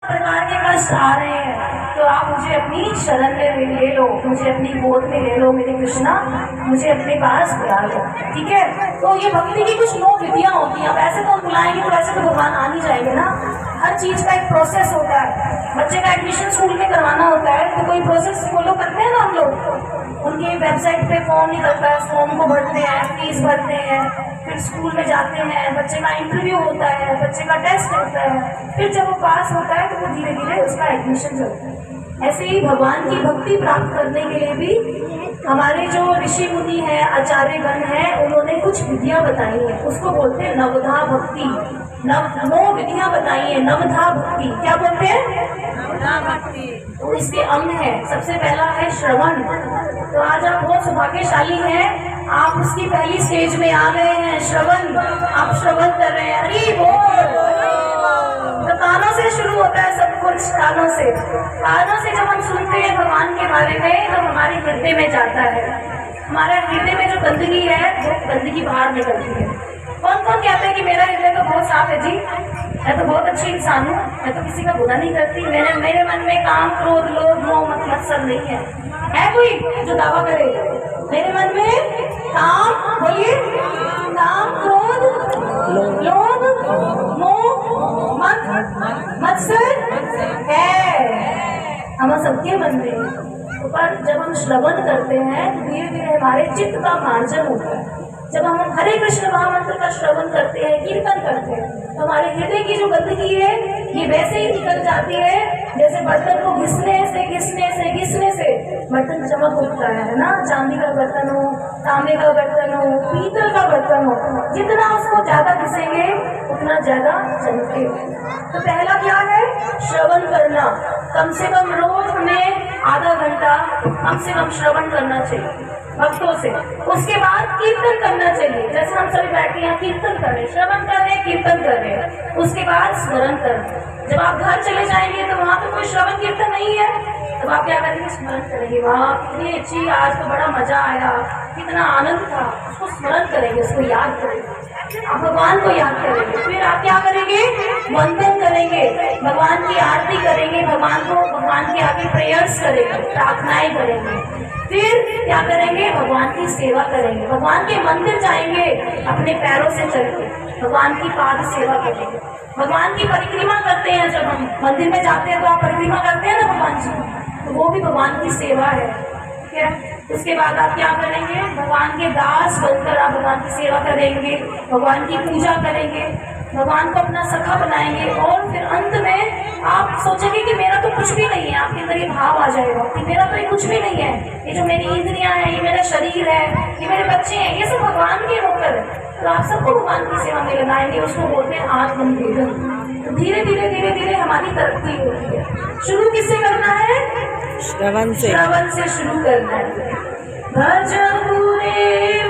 प्रकार के कष्ट आ रहे हैं तो आप मुझे अपनी शरण में ले लो, मुझे अपनी गोद में ले लो मेरे कृष्णा, मुझे अपने पास बुला लो। ठीक है, तो ये भक्ति की कुछ 9 विधियां होती हैं। वैसे तो हम बुलाएंगे तो वैसे तो भगवान आ नहीं जाएंगे ना, हर चीज का एक प्रोसेस होता है। बच्चे का एडमिशन स्कूल में करवाना होता है तो कोई प्रोसेस फॉलो करते हैं ना हम लोग। उनकी वेबसाइट पे फॉर्म निकलता है, फॉर्म को भरते हैं, फीस भरते हैं, फिर स्कूल में जाते हैं, बच्चे का इंटरव्यू होता है, बच्चे का टेस्ट होता है, फिर जब वो पास होता है तो वो धीरे धीरे उसका एडमिशन चलता है। ऐसे ही भगवान की भक्ति प्राप्त करने के लिए भी हमारे जो ऋषि मुनि हैं, आचार्य गण हैं, उन्होंने कुछ विधियां बताई हैं, उसको बोलते हैं नवधा भक्ति। 9 विधियां बताई है, नवधा भक्ति। क्या बोलते हैं? नवधा भक्ति। तो इसके अंग है, सबसे पहला है श्रवण। तो आज आप बहुत सौभाग्यशाली हैं, आप उसकी पहली स्टेज में आ गए हैं, श्रवण। आप श्रवण कर रहे हैं, हरि बोल। तो कानों से शुरू होता है सब कुछ, कानों से। कानों से जब हम सुनते हैं भगवान के बारे में तो हमारे हृदय में जाता है। हमारे हृदय में जो गंदगी है वो गंदगी बाहर निकलती है। कौन कौन कहते हैं कि मेरा हृदय तो बहुत साफ है जी, मैं तो बहुत अच्छी इंसान हूँ, मैं तो किसी का बुरा नहीं करती, मेरे मन में काम क्रोध लोभ मोह मत्सर नहीं है कोई जो दावा करे? मेरे मन में काम, बोलिए, काम क्रोध लोभ मोह मत्सर है, हम सबके मन में। पर जब हम श्रवण करते हैं धीरे धीरे हमारे चित्त का मार्जन होता है। जब हम हरे कृष्ण महामंत्र का श्रवण करते हैं, कीर्तन करते हैं, तो हमारे हृदय की जो गंदगी है ये वैसे ही निकल जाती है जैसे बर्तन को घिसने से बर्तन चमक उठता है ना। चांदी का बर्तन हो, तांबे का बर्तन हो, पीतल का बर्तन हो, जितना उसको ज्यादा घिसेंगे उतना ज्यादा चमकेगा। तो पहला क्या है? श्रवण करना। कम से कम रोज हमें आधा घंटा कम से कम श्रवण करना चाहिए भक्तों से। उसके बाद कीर्तन करना चाहिए, जैसे हम सभी बैठे हैं कीर्तन कर रहे हैं, श्रवण कर रहे हैं, कीर्तन कर रहे हैं। उसके बाद स्मरण करना। जब आप घर चले जाएंगे तो वहाँ तो कोई श्रवण कीर्तन नहीं है, तो आप क्या करेंगे? स्मरण करेंगे, वाह कितनी अच्छी, आज तो बड़ा मजा आया, कितना आनंद था, उसको स्मरण करेंगे, उसको याद करेंगे, आप भगवान को याद करेंगे। फिर आप क्या करेंगे? वंदन करेंगे, भगवान की आरती करेंगे, भगवान के आगे प्रेयर्स करेंगे, प्रार्थनाएं करेंगे। फिर क्या करेंगे? भगवान की सेवा करेंगे, भगवान के मंदिर जाएंगे, अपने पैरों से चलकर भगवान की पाद सेवा करेंगे, भगवान की परिक्रमा करते हैं। जब हम मंदिर में जाते हैं तो आप परिक्रमा करते हैं ना भगवान जी, तो वो भी भगवान की सेवा है। ठीक है, उसके बाद आप क्या करेंगे? भगवान के दास बनकर आप भगवान की सेवा करेंगे, भगवान की पूजा करेंगे, भगवान को अपना सखा बनाएंगे। और फिर अंत में आप सोचेंगे कि मेरा तो कुछ भी नहीं है, आपके अंदर ये भाव आ जाएगा कि मेरा तो ये कुछ भी नहीं है, ये जो मेरी इंद्रियां हैं, ये मेरा शरीर है, ये मेरे बच्चे हैं, ये सब भगवान के होकर है। तो आप सबको भगवान की सेवा में लगाएंगे, उसको बोलते हैं आत्मनिवेदन। तो धीरे धीरे धीरे धीरे हमारी तरक्की होती है। शुरू किससे करना है? श्रवण से शुरू करना है। भज पूरे